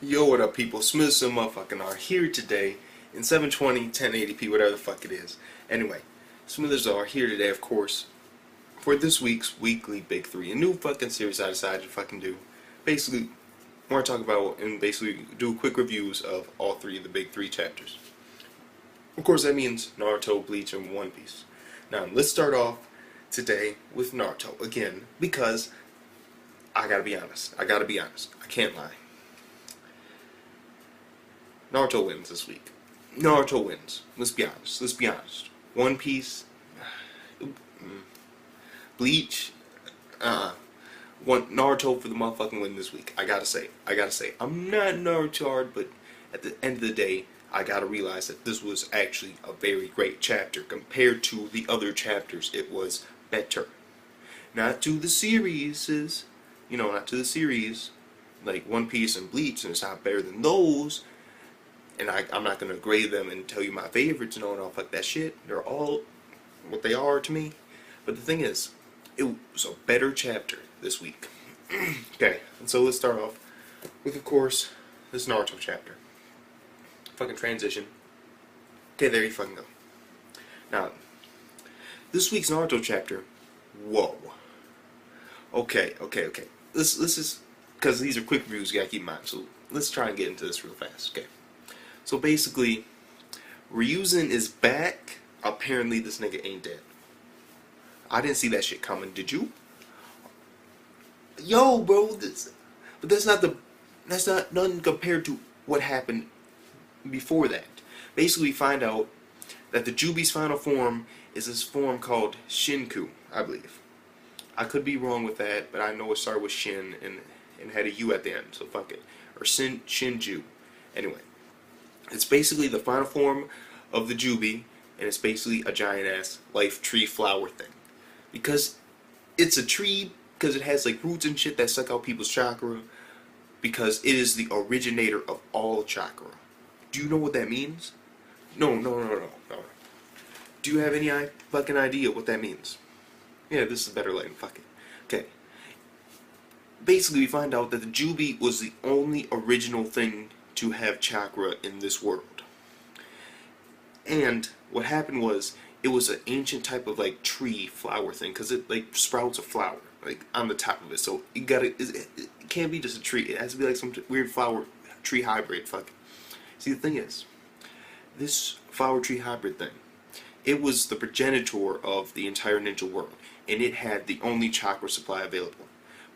Yo, what up, people? Smiths and motherfucking are here today in 720, 1080p, whatever the fuck it is. Anyway, Smithers are here today, of course, for this week's weekly Big Three, a new fucking series I decided to fucking do. Basically, I want to talk about and basically do quick reviews of all three of the Big Three chapters. Of course, that means Naruto, Bleach, and One Piece. Now, let's start off today with Naruto again, because I gotta be honest. I can't lie. Naruto wins this week. Naruto wins. Let's be honest. One Piece, Bleach, Naruto for the motherfucking win this week. I gotta say. I'm not Naruto hard, but at the end of the day, I gotta realize that this was actually a very great chapter. Compared to the other chapters, it was better. Not to the series, like One Piece and Bleach, and it's not better than those. And I'm not going to grade them and tell you my favorites and all fuck that shit. They're all what they are to me. But the thing is, it was a better chapter this week. Okay, and so let's start off with, of course, this Naruto chapter. Fucking transition. Okay, there you fucking go. Now, this week's Naruto chapter, whoa. Okay. This is, because these are quick reviews, you gotta keep in mind. So let's try and get into this real fast, okay. So basically, Ryuzen is back. Apparently this nigga ain't dead. I didn't see that shit coming, did you? Yo, bro, that's not nothing compared to what happened before that. Basically we find out that the Jubi's final form is this form called Shinku, I believe. I could be wrong with that, but I know it started with Shin and had a U at the end, so fuck it. Or Shinju. Anyway. It's basically the final form of the Jubi, and it's basically a giant-ass life tree flower thing. Because it's a tree, because it has like roots and shit that suck out people's chakra, because it is the originator of all chakra. Do you know what that means? No. Do you have any fucking idea what that means? Yeah, this is better lighting, fuck it. Okay. Basically, we find out that the Jubi was the only original thing to have chakra in this world. And what happened was, it was an ancient type of like tree flower thing, because it like sprouts a flower like on the top of it. So it can't be just a tree. It has to be like some weird flower tree hybrid. Fuck. See, the thing is, this flower tree hybrid thing, it was the progenitor of the entire ninja world, and it had the only chakra supply available.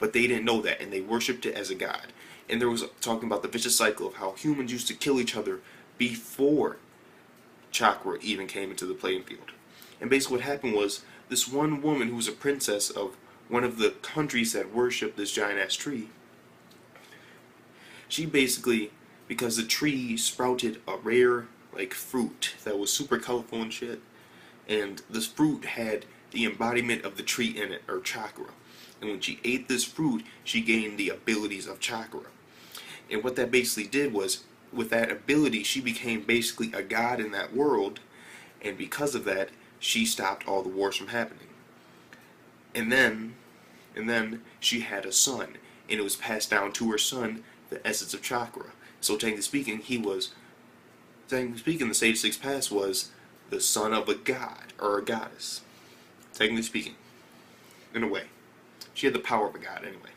But they didn't know that, and they worshipped it as a god. And there was talking about the vicious cycle of how humans used to kill each other before chakra even came into the playing field. And basically what happened was, this one woman who was a princess of one of the countries that worshipped this giant-ass tree, she basically, because the tree sprouted a rare like fruit that was super colorful and shit, and this fruit had the embodiment of the tree in it, or chakra. And when she ate this fruit, she gained the abilities of chakra. And what that basically did was, with that ability, she became basically a god in that world, and because of that, she stopped all the wars from happening. And then she had a son, and it was passed down to her son, the essence of chakra. So technically speaking, the Sage Six Paths was the son of a god, or a goddess. Technically speaking, in a way. She had the power of a god, anyway.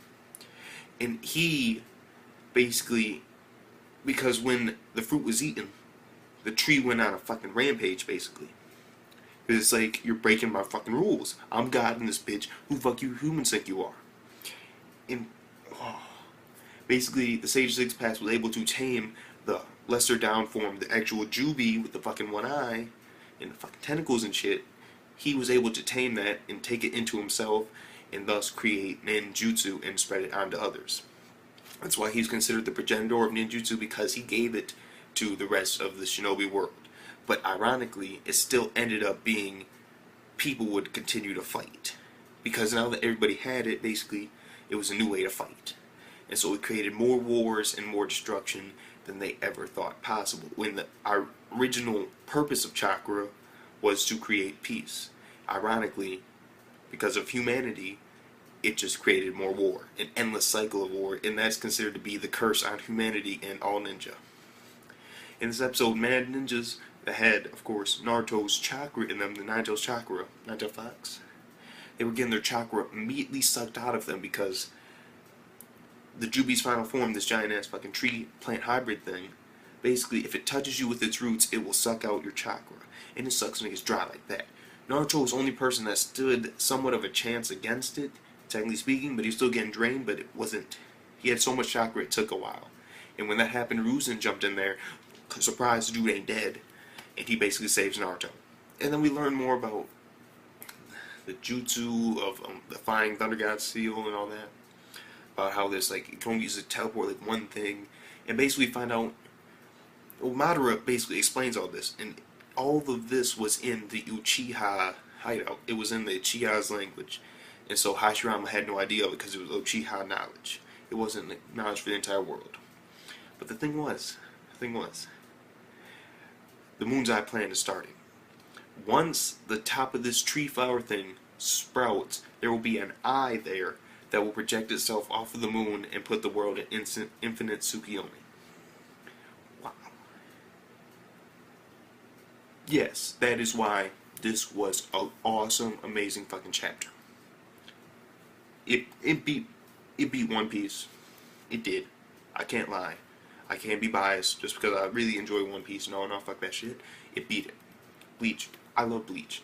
And he basically, because when the fruit was eaten, the tree went on a fucking rampage, basically. Because it's like, you're breaking my fucking rules. I'm God in this bitch. Who fuck you humans think you are? And basically, the Sage Six Paths was able to tame the lesser down form, the actual Jubi with the fucking one eye and the fucking tentacles and shit. He was able to tame that and take it into himself, and thus create ninjutsu and spread it onto others. That's why he's considered the progenitor of ninjutsu, because he gave it to the rest of the shinobi world. But ironically, it still ended up being people would continue to fight. Because now that everybody had it, basically, it was a new way to fight. And so it created more wars and more destruction than they ever thought possible. When the original purpose of chakra was to create peace. Ironically, because of humanity, it just created more war, an endless cycle of war, and that's considered to be the curse on humanity and all ninja. In this episode, Mad Ninjas that had, of course, Naruto's chakra in them, the Nine-Tails chakra, Nine-Tails Fox, they were getting their chakra immediately sucked out of them because the Jubi's final form, this giant-ass fucking tree plant hybrid thing, basically, if it touches you with its roots, it will suck out your chakra. And it sucks when it gets dry like that. Naruto was the only person that stood somewhat of a chance against it, technically speaking, but he was still getting drained, but it wasn't... He had so much chakra, it took a while. And when that happened, Ruzin jumped in there. Surprise, the dude ain't dead. And he basically saves Naruto. And then we learn more about the jutsu of defying Thunder God Seal and all that. About how this, like, you can only use a teleport, like, one thing. And basically find out... Well, Madara basically explains all this. And all of this was in the Uchiha hideout. It was in the Uchiha's language. And so Hashirama had no idea of it because it was Uchiha knowledge. It wasn't knowledge for the entire world. But the thing was, the Moon's Eye plan is starting. Once the top of this tree flower thing sprouts, there will be an eye there that will project itself off of the moon and put the world in infinite Tsukiyomi. Wow. Yes, that is why this was an awesome, amazing fucking chapter. It beat One Piece. It did. I can't lie. I can't be biased just because I really enjoy One Piece. No, fuck that shit. It beat it. Bleach. I love Bleach.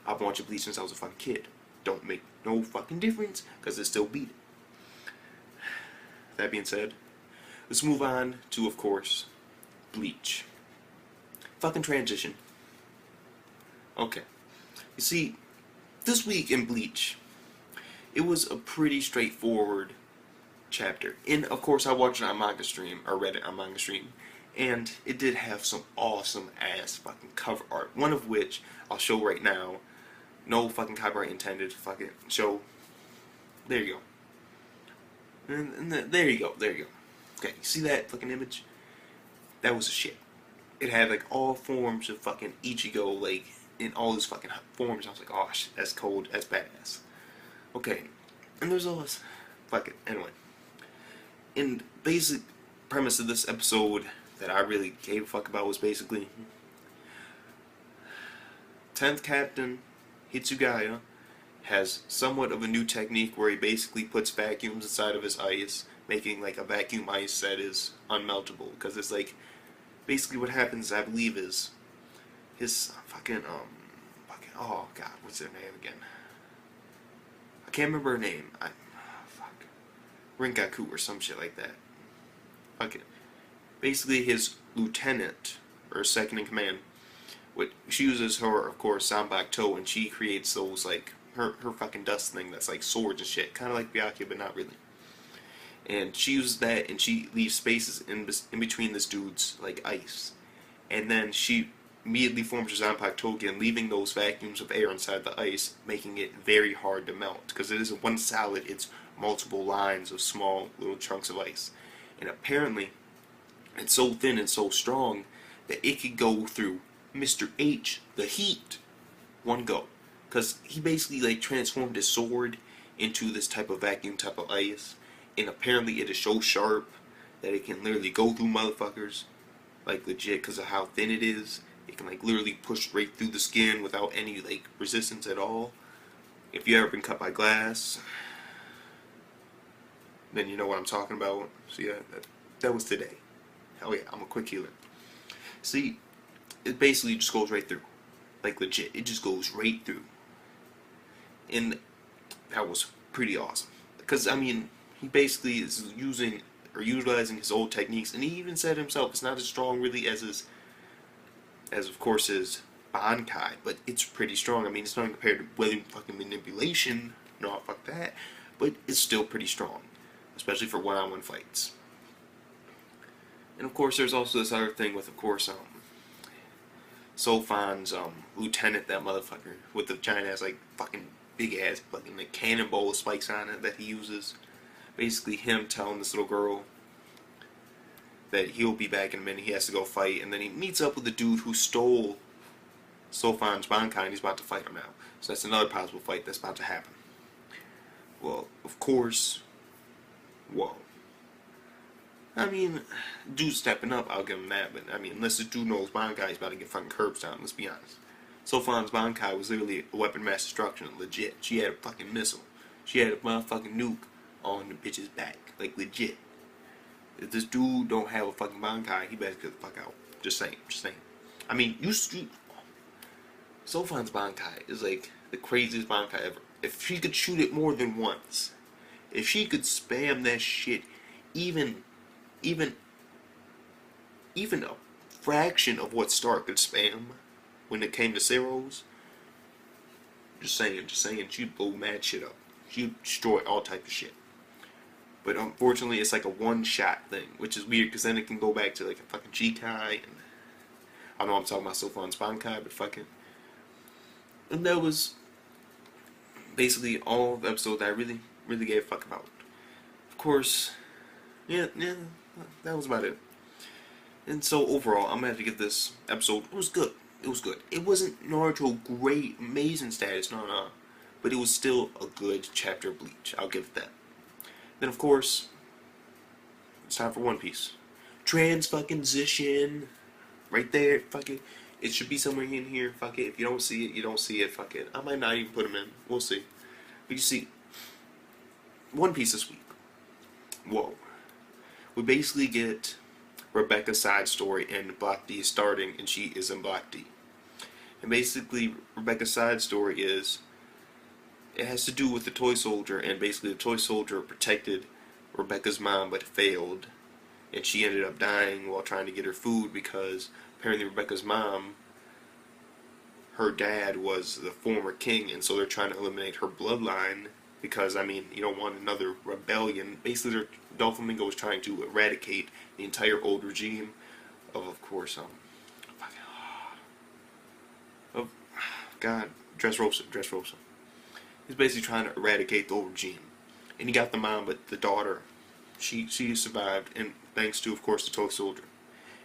I've been watching Bleach since I was a fucking kid. Don't make no fucking difference because it still beat it. That being said, let's move on to, of course, Bleach. Fucking transition. Okay. You see, this week in Bleach, it was a pretty straightforward chapter. And, of course, I watched it on manga stream, or read it on manga stream, and it did have some awesome ass fucking cover art. One of which I'll show right now. No fucking copyright intended. Fucking show. There you go. And there you go. There you go. Okay, you see that fucking image? That was a shit. It had like all forms of fucking Ichigo, like in all his fucking forms. I was like, oh shit, that's cold. That's badass. Okay, and there's all this. Fuck it. Anyway. And basic premise of this episode that I really gave a fuck about was basically 10th Captain Hitsugaya has somewhat of a new technique where he basically puts vacuums inside of his ice, making like a vacuum ice that is unmeltable. Because it's like, basically what happens, I believe, is his fucking, oh god, what's their name again? I can't remember her name. Fuck. Rinkaku or some shit like that. Okay. Basically his lieutenant, or second in command, she uses her, of course, Zanbaku Toe, and she creates those, like, her fucking dust thing that's like swords and shit. Kind of like Byakuya, but not really. And she uses that, and she leaves spaces in between this dude's, like, ice. And then she immediately forms her Zanbaku Toe again, leaving those vacuums of air inside the ice, making it very hard to melt. Because it isn't one solid, it's multiple lines of small little chunks of ice. And apparently, it's so thin and so strong that it could go through Mr. H, the Heat, one go. Because he basically like transformed his sword into this type of vacuum type of ice. And apparently it is so sharp that it can literally go through motherfuckers. Like legit, because of how thin it is. It can like literally push right through the skin without any like resistance at all. If you ever been cut by glass, then you know what I'm talking about. So yeah, that was today. Hell yeah, I'm a quick healer. See, it basically just goes right through. Like legit, it just goes right through. And that was pretty awesome. Because, I mean, he basically is using or utilizing his old techniques, and he even said himself it's not as strong really as of course his Bankai, but it's pretty strong. I mean, it's not compared to weather fucking manipulation, no fuck that, but it's still pretty strong, especially for one-on-one fights. And of course there's also this other thing with, of course, Sofan's lieutenant, that motherfucker with the giant ass like fucking big ass fucking like cannonball spikes on it that he uses. Basically him telling this little girl that he'll be back in a minute, he has to go fight, and then he meets up with the dude who stole Sofan's Bankai, and he's about to fight him now. So that's another possible fight that's about to happen. Well, of course, whoa. I mean, dude's stepping up, I'll give him that, but I mean, unless the dude knows Bankai is about to get fucking curbs down, let's be honest. Sofan's Bankai was literally a weapon of mass destruction, legit. She had a fucking missile. She had a motherfucking nuke on the bitch's back, like legit. If this dude don't have a fucking Bankai, he better get the fuck out. Just saying, just saying. I mean, Sofan's Bankai is like the craziest Bankai ever. If she could shoot it more than once, if she could spam that shit even even even a fraction of what Stark could spam when it came to Zeros, just saying, she'd blow mad shit up. She'd destroy all type of shit. But unfortunately, it's like a one-shot thing, which is weird, because then it can go back to like a fucking G-Kai, and I know I'm talking about Sofan's Bankai, but fucking... And that was basically all the episode that I really gave a fuck about. Of course, yeah, that was about it. And so overall, I'm gonna have to give this episode. It was good. It wasn't Naruto great, amazing status, no. But it was still a good chapter of Bleach. I'll give it that. Then of course, it's time for One Piece. Trans fucking Zishin, right there. Fuck it. It should be somewhere in here. Fuck it. If you don't see it, you don't see it. Fuck it. I might not even put them in. We'll see. But you see, One Piece this week. Whoa. We basically get Rebecca's side story, and Block D is starting, and she is in Block D. And basically, Rebecca's side story is, it has to do with the toy soldier, and basically the toy soldier protected Rebecca's mom, but failed, and she ended up dying while trying to get her food, because apparently Rebecca's mom, her dad was the former king, and so they're trying to eliminate her bloodline, because, I mean, you don't want another rebellion. Basically, Doflamingo was trying to eradicate the entire old regime of course, God, Dressrosa. He's basically trying to eradicate the old regime. And he got the mom, but the daughter, she survived, and thanks to, of course, the toy soldier.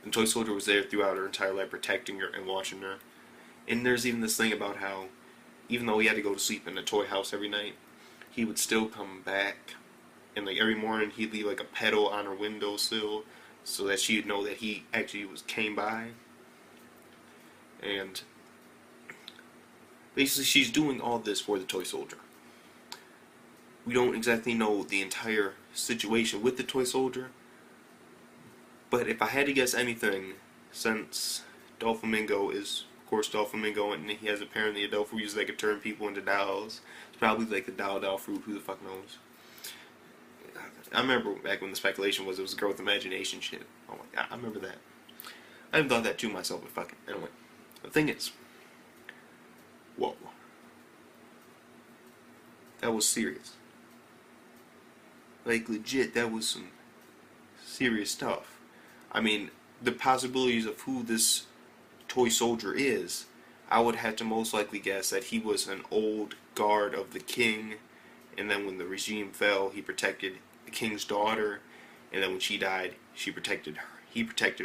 And the toy soldier was there throughout her entire life, protecting her and watching her. And there's even this thing about how, even though he had to go to sleep in the toy house every night, he would still come back, and like every morning he'd leave like a petal on her windowsill so that she'd know that he actually came by. And basically she's doing all this for the toy soldier. We don't exactly know the entire situation with the toy soldier, but if I had to guess anything, since Doflamingo is, of course, Doflamingo, and he has apparently a doll fruit that could turn people into dolls. It's probably like the doll fruit, who the fuck knows. I remember back when the speculation was it was a girl with imagination shit. Oh my god, I remember that. I haven't thought that too myself, but fuck it. Anyway, the thing is, whoa. That was serious. Like, legit, that was some serious stuff. I mean, the possibilities of who this toy soldier is, I would have to most likely guess that he was an old guard of the king, and then when the regime fell, he protected the king's daughter, and then when she died, he protected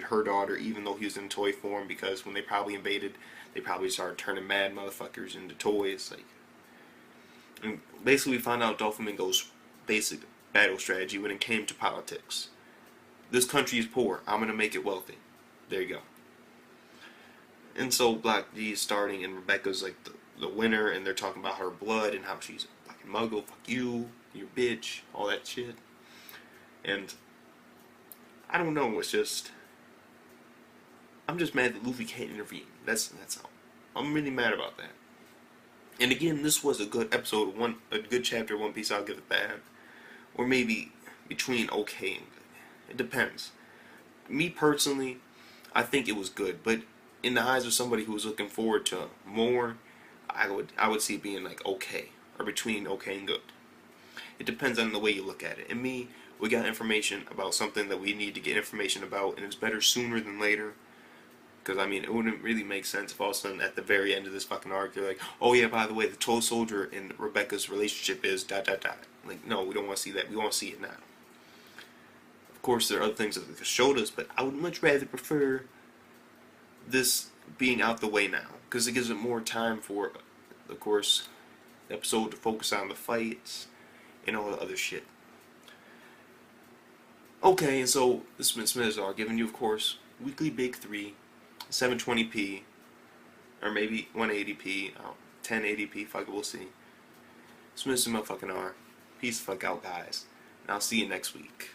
her daughter, even though he was in toy form, because when they probably invaded, they probably started turning mad motherfuckers into toys. Like, and basically we found out Doflamingo's basic battle strategy when it came to politics. This country is poor, I'm gonna make it wealthy. There you go. And so Black D is starting, and Rebecca's like the winner, and they're talking about her blood and how she's a fucking muggle, fuck you, you bitch, all that shit. And I don't know, it's just, I'm just mad that Luffy can't intervene. That's all. I'm really mad about that. And again, this was a good episode, a good chapter of One Piece, I'll give it that. Or maybe between okay and good. It depends. Me personally, I think it was good, but in the eyes of somebody who was looking forward to more, I would see it being like okay, or between okay and good. It depends on the way you look at it. And me, we got information about something that we need to get information about, and it's better sooner than later. Because, I mean, it wouldn't really make sense if all of a sudden at the very end of this fucking arc, they're like, oh yeah, by the way, the toy soldier and Rebecca's relationship is ... Like, no, we don't want to see that. We want to see it now. Of course, there are other things that they showed us, but I would much rather prefer this being out the way now, because it gives it more time for, of course, the episode to focus on the fights and all the other shit. Okay, and so this has been Smithers giving you, of course, weekly Big 3, 720p, or maybe 180p, 1080p, fuck it, we'll see. Smithers motherfucking R. Peace the fuck out, guys. And I'll see you next week.